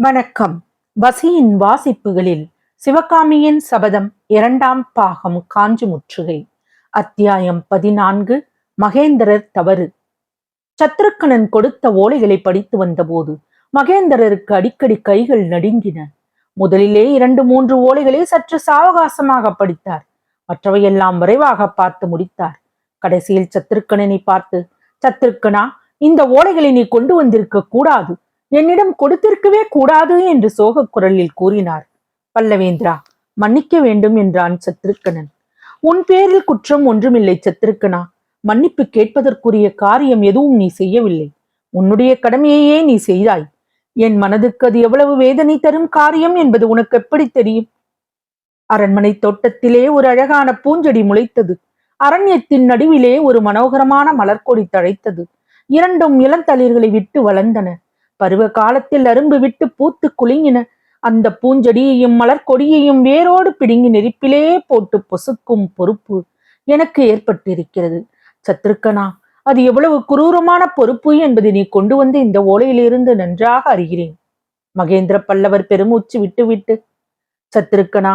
வணக்கம். வசியின் வாசிப்புகளில் சிவகாமியின் சபதம் 2ஆம் பாகம் காஞ்சி முற்றுகை. அத்தியாயம் 14. மகேந்திரர் தவறு. சத்ருக்கணன் கொடுத்த ஓலைகளை படித்து வந்தபோது மகேந்திரருக்கு அடிக்கடி கைகள் நடுங்கின. முதலிலே 2-3 ஓலைகளை சற்று சாவகாசமாக படித்தார். மற்றவையெல்லாம் விரைவாக பார்த்து முடித்தார். கடைசியில் சத்ருக்கணனை பார்த்து, சத்ருக்கனா, இந்த ஓலைகளை நீ கொண்டு வந்திருக்க கூடாது, என்னிடம் கொடுத்திருக்கவே கூடாது என்று சோக குரலில் கூறினார். பல்லவேந்திரா, மன்னிக்க வேண்டும் என்றான் சத்ருக்கணன். உன் பேரில் குற்றம் ஒன்றுமில்லை சத்ருக்கனா. மன்னிப்பு கேட்பதற்குரிய காரியம் எதுவும் நீ செய்யவில்லை. உன்னுடைய கடமையையே நீ செய்தாய். என் மனதுக்கு அது எவ்வளவு வேதனை தரும் காரியம் என்பது உனக்கு எப்படி தெரியும்? அரண்மனை தோட்டத்திலே ஒரு அழகான பூஞ்செடி முளைத்தது. அரண்யத்தின் நடுவிலே ஒரு மனோகரமான மலர்கொடி தழைத்தது. இரண்டும் இளந்தளிர்களை விட்டு வளர்ந்தன. பருவ காலத்தில் அரும்பு விட்டு பூத்து குலுங்கின. அந்த பூஞ்செடியையும் மலர்கொடியையும் வேரோடு பிடுங்கி நெருப்பிலே போட்டு பொசுக்கும் பொறுப்பு எனக்கு ஏற்பட்டிருக்கிறது. சத்ருக்கனா, அது எவ்வளவு குரூரமான பொறுப்பு என்பதை நீ கொண்டு வந்து இந்த ஓலையிலிருந்து நன்றாக அறிகிறேன். மகேந்திர பல்லவர் பெருமூச்சு விட்டுவிட்டு, சத்ருக்கனா,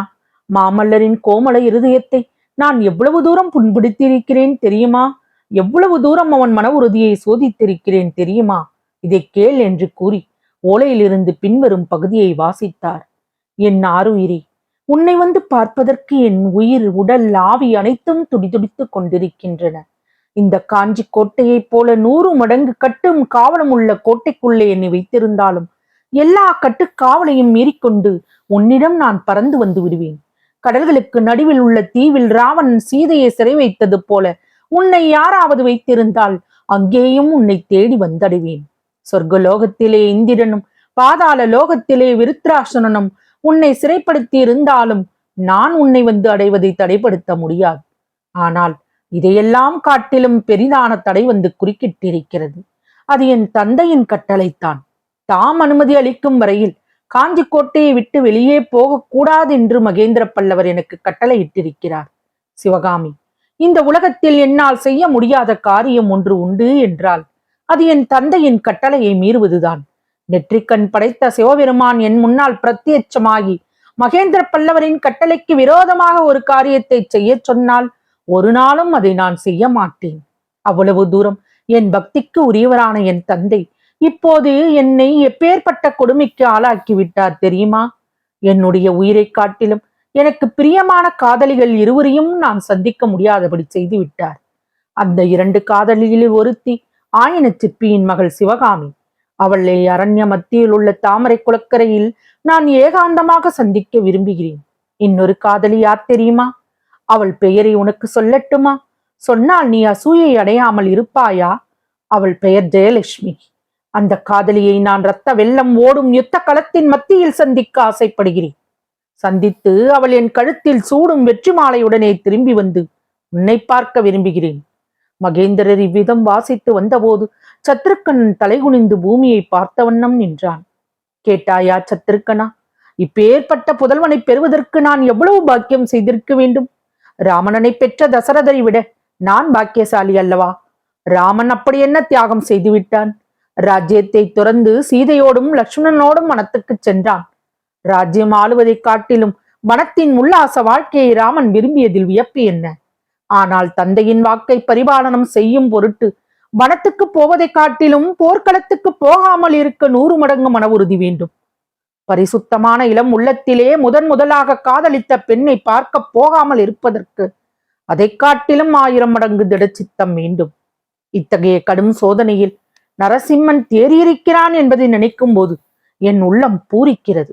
மாமல்லரின் கோமள இருதயத்தை நான் எவ்வளவு தூரம் புண்படுத்தியிருக்கிறேன் தெரியுமா? எவ்வளவு தூரம் அவன் மன உறுதியை சோதித்திருக்கிறேன் தெரியுமா? இதை கேள் என்று கூறி ஓலையிலிருந்து பின்வரும் பகுதியை வாசித்தார். என் ஆருயிரே, உன்னை வந்து பார்ப்பதற்கு என் உயிர், உடல், ஆவி அனைத்தும் துடிதுடித்துக் கொண்டிருக்கின்றன. இந்த காஞ்சி கோட்டையைப் போல 100 மடங்கு கட்டும் காவலம் உள்ள கோட்டைக்குள்ளே என்னை வைத்திருந்தாலும் எல்லா கட்டுக்காவலையும் மீறிக்கொண்டு உன்னிடம் நான் பறந்து வந்து விடுவேன். கடல்களுக்கு நடுவில் உள்ள தீவில் ராவணன் சீதையை சிறை வைத்தது போல உன்னை யாராவது வைத்திருந்தால் அங்கேயும் உன்னை தேடி வந்தடைவேன். சொர்க்கலோகத்திலே இந்திரனும் பாதாள லோகத்திலே விருத்ராசனனும் உன்னை சிறைப்படுத்தி இருந்தாலும் நான் உன்னை வந்து அடைவதை தடைப்படுத்த முடியாது. ஆனால் இதையெல்லாம் காட்டிலும் பெரிதான தடை வந்து குறுக்கிட்டிருக்கிறது. அது என் தந்தையின் கட்டளைத்தான். தாம் அனுமதி அளிக்கும் வரையில் காஞ்சி கோட்டையை விட்டு வெளியே போகக்கூடாது என்று மகேந்திர பல்லவர் எனக்கு கட்டளையிட்டிருக்கிறார். சிவகாமி, இந்த உலகத்தில் என்னால் செய்ய முடியாத காரியம் ஒன்று உண்டு என்றால் அது என் தந்தையின் கட்டளையை மீறுவதுதான். நெற்றிக்கண் படைத்த சிவபெருமான் என் முன்னால் பிரத்யட்சமாகி மகேந்திர பல்லவரின் கட்டளைக்கு விரோதமாக ஒரு காரியத்தை செய்ய சொன்னால் ஒரு நாளும் அதை நான் செய்ய மாட்டேன். அவ்வளவு தூரம் என் பக்திக்கு உரியவரான என் தந்தை இப்போது என்னை எப்பேற்பட்ட கொடுமைக்கு ஆளாக்கி விட்டார் தெரியுமா? என்னுடைய உயிரை காட்டிலும் எனக்கு பிரியமான காதலிகள் இருவரையும் நான் சந்திக்க முடியாதபடி செய்து விட்டார். அந்த 2 காதலிகளில் ஒருத்தி ஆயன சிற்பியின் மகள் சிவகாமி. அவளை அரண்ய மத்தியில் உள்ள தாமரை குளக்கரையில் நான் ஏகாந்தமாக சந்திக்க விரும்புகிறேன். இன்னொரு காதலி யார் தெரியுமா? அவள் பெயரை உனக்கு சொல்லட்டுமா? சொன்னால் நீ அசூயை அடையாமல் இருப்பாயா? அவள் பெயர் ஜெயலட்சுமி. அந்த காதலியை நான் இரத்த வெள்ளம் ஓடும் யுத்த களத்தின் மத்தியில் சந்திக்க ஆசைப்படுகிறேன். சந்தித்து அவள் என் கழுத்தில் சூடும் வெற்றி மாலையுடனே திரும்பி வந்து உன்னை பார்க்க விரும்புகிறேன். மகேந்திரர் இவ்விதம் வாசித்து வந்தபோது சத்ருக்கணன் தலைகுனிந்து பூமியை பார்த்த வண்ணம் நின்றான். கேட்டாயா சத்ருக்கனா, இப்பேற்பட்ட புதல்வனை பெறுவதற்கு நான் எவ்வளவு பாக்கியம் செய்திருக்க வேண்டும்? ராமணனை பெற்ற தசரதரை விட நான் பாக்கியசாலி அல்லவா? ராமன் அப்படி என்ன தியாகம் செய்து விட்டான்? ராஜ்யத்தை துறந்து சீதையோடும் லட்சுமணனோடும் வனத்துக்கு சென்றான். ராஜ்யம் ஆளுவதை காட்டிலும் வனத்தின் உல்லாச வாழ்க்கையை ராமன் விரும்பியதில் வியப்பு என்ன? ஆனால் தந்தையின் வாக்கை பரிபாலனம் செய்யும் பொருட்டு வனத்துக்கு போவதை காட்டிலும் போர்க்களத்துக்கு போகாமல் இருக்க 100 மடங்கு மன உறுதி வேண்டும். பரிசுத்தமான இளம் உள்ளத்திலே முதலாக காதலித்த பெண்ணை பார்க்க போகாமல் இருப்பதற்கு அதை காட்டிலும் 1000 மடங்கு திடச்சித்தம் வேண்டும். இத்தகைய கடும் சோதனையில் நரசிம்மன் தேறியிருக்கிறான் என்பதை நினைக்கும் போது என் உள்ளம் பூரிக்கிறது.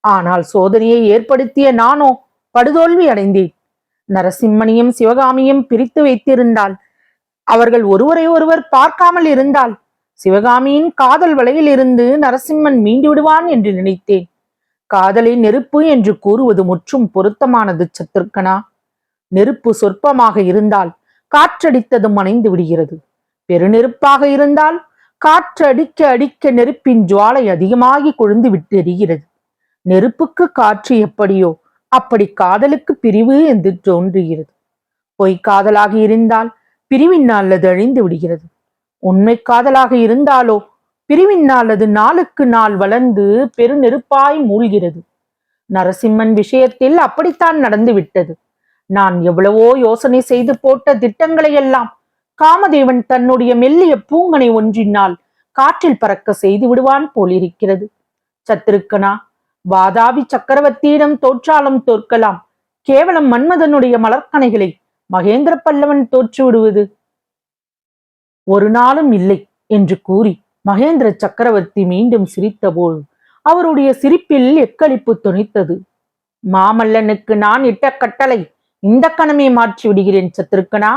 ஆனால் சோதனையை ஏற்படுத்திய நானோ படுதோல்வி அடைந்தேன். நரசிம்மனையும் சிவகாமியும் பிரித்து வைத்திருந்தால், அவர்கள் ஒருவரை ஒருவர் பார்க்காமல் இருந்தால் சிவகாமியின் காதல் வலையில் இருந்து நரசிம்மன் மீண்டு விடுவான் என்று நினைத்தேன். காதலை நெருப்பு என்று கூறுவது முற்றும் பொருத்தமானது சத்ருக்கனா. நெருப்பு சொற்பமாக இருந்தால் காற்றடித்ததும் அணைந்து விடுகிறது. பெருநெருப்பாக இருந்தால் காற்றடிக்க அடிக்க நெருப்பின் ஜுவாலை அதிகமாகி கொழுந்து விட்டு எரிகிறது. நெருப்புக்கு காற்று எப்படியோ அப்படி காதலுக்கு பிரிவு என்று தோன்றுகிறது. பொய் காதலாக இருந்தால் பிரிவினால் அது அழிந்து விடுகிறது. உண்மை காதலாக இருந்தாலோ பிரிவினால் அது நாளுக்கு நாள் வளர்ந்து பெருநெருப்பாய் மூழ்கிறது. நரசிம்மன் விஷயத்தில் அப்படித்தான் நடந்துவிட்டது. நான் எவ்வளவோ யோசனை செய்து போட்ட திட்டங்களை எல்லாம் காமதேவன் தன்னுடைய மெல்லிய பூங்கனை ஒன்றினால் காற்றில் பறக்க செய்து விடுவான் போலிருக்கிறது. சத்துருக்கனா, வாதாபி சக்கரவர்த்தியிடம் தோற்றாலும் தோற்கலாம், கேவலம் மன்மதனுடைய மலர்கணைகளை மகேந்திர பல்லவன் தோற்று விடுவது ஒரு நாளும் இல்லை என்று கூறி மகேந்திர சக்கரவர்த்தி மீண்டும் சிரித்தபோது அவருடைய சிரிப்பில் எக்களிப்பு தொனித்தது. மாமல்லனுக்கு நான் இட்ட கட்டளை இந்த கணமே மாற்றி விடுகிறேன் சத்துருக்கனா.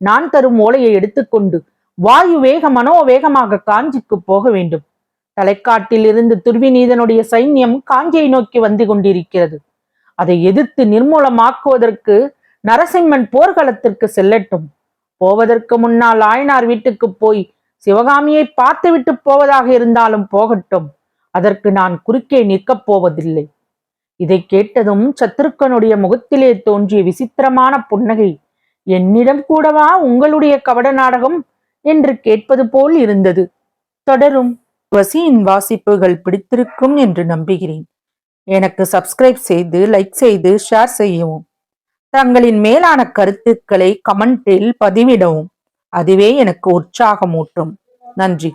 நான் தரும் ஓலையை எடுத்துக்கொண்டு வாயு வேக மனோவேகமாக காஞ்சிக்கு போக வேண்டும். தலைக்காட்டில் இருந்து துர்விநீதனுடைய சைன்யம் காஞ்சியை நோக்கி வந்து கொண்டிருக்கிறது. அதை எதிர்த்து நிர்மூலமாக்குவதற்கு நரசிம்மன் போர்க்களத்திற்கு செல்லட்டும். போவதற்கு முன்னால் ஆயனார் வீட்டுக்கு போய் சிவகாமியை பார்த்துவிட்டு போவதாக இருந்தாலும் போகட்டும். அதற்கு நான் குறுக்கே நிற்கப் போவதில்லை. இதை கேட்டதும் சத்துருக்கனுடைய முகத்திலே தோன்றிய விசித்திரமான புன்னகை என்னிடம் கூடவா உங்களுடைய கபட நாடகம் என்று கேட்பது போல் இருந்தது. தொடரும். வசியின் வாசிப்புகள் பிடித்திருக்கும் என்று நம்புகிறேன். எனக்கு சப்ஸ்கிரைப் செய்து, லைக் செய்து, ஷேர் செய்யவும். தங்களின் மேலான கருத்துக்களை கமெண்டில் பதிவிடவும். அதுவே எனக்கு உற்சாகமூட்டும். நன்றி.